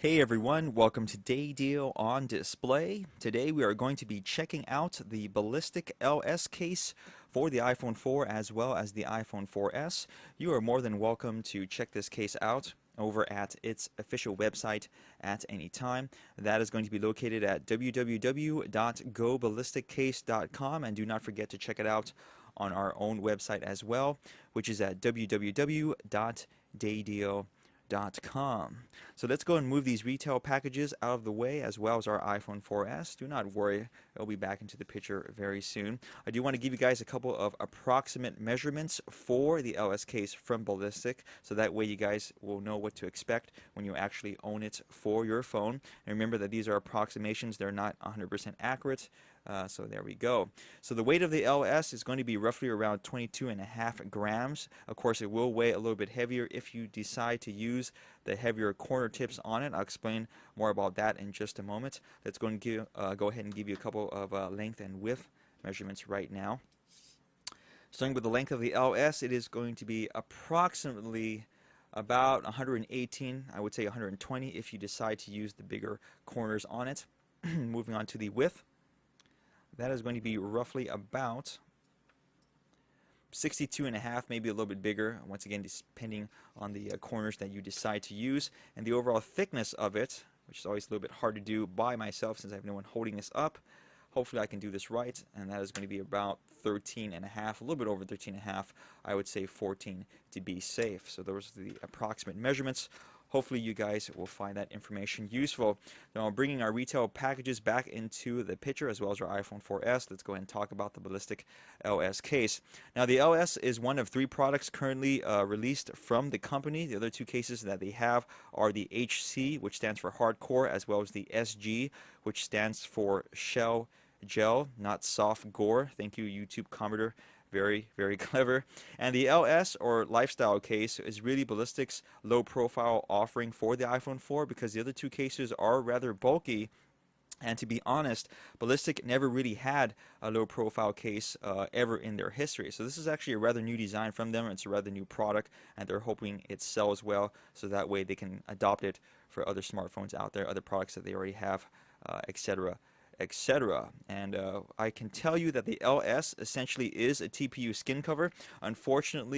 Hey everyone, welcome to Day Deal on Display. Today we are going to be checking out the Ballistic LS case for the iPhone 4 as well as the iPhone 4S. You are more than welcome to check this case out over at its official website at any time. That is going to be located at www.goballisticcase.com, and do not forget to check it out on our own website as well, which is at www.daydeal.com. So let's go and move these retail packages out of the way as well as our iPhone 4S. Do not worry, it'll be back into the picture very soon. I do want to give you guys a couple of approximate measurements for the LS case from Ballistic, so that way you guys will know what to expect when you actually own it for your phone. And remember that these are approximations, they're not 100% accurate. So there we go. So the weight of the LS is going to be roughly around 22.5 grams. Of course, it will weigh a little bit heavier if you decide to use the heavier corner tips on it. I'll explain more about that in just a moment. Let's go ahead and give you a couple of length and width measurements right now. Starting with the length of the LS, it is going to be approximately about 118, I would say 120 if you decide to use the bigger corners on it. Moving on to the width. That is going to be roughly about 62.5, maybe a little bit bigger, once again depending on the corners that you decide to use. And the overall thickness of it, which is always a little bit hard to do by myself since I have no one holding this up. Hopefully I can do this right, and that is going to be about 13.5, a little bit over 13.5. I would say 14 to be safe. So those are the approximate measurements. Hopefully you guys will find that information useful. Now, bringing our retail packages back into the picture as well as our iPhone 4S, let's go ahead and talk about the Ballistic LS case. Now, the LS is one of 3 products currently released from the company. The other 2 cases that they have are the HC, which stands for hardcore, as well as the SG, which stands for shell gel, not soft gore. Thank you, YouTube commenter. Very, very clever. And the LS, or lifestyle case, is really Ballistic's low profile offering for the iPhone 4, because the other 2 cases are rather bulky. And to be honest, Ballistic never really had a low profile case ever in their history. So this is actually a rather new design from them. It's a rather new product, and they're hoping it sells well, so that way they can adopt it for other smartphones out there, other products that they already have, etc. etc. And I can tell you that the LS essentially is a TPU skin cover. Unfortunately,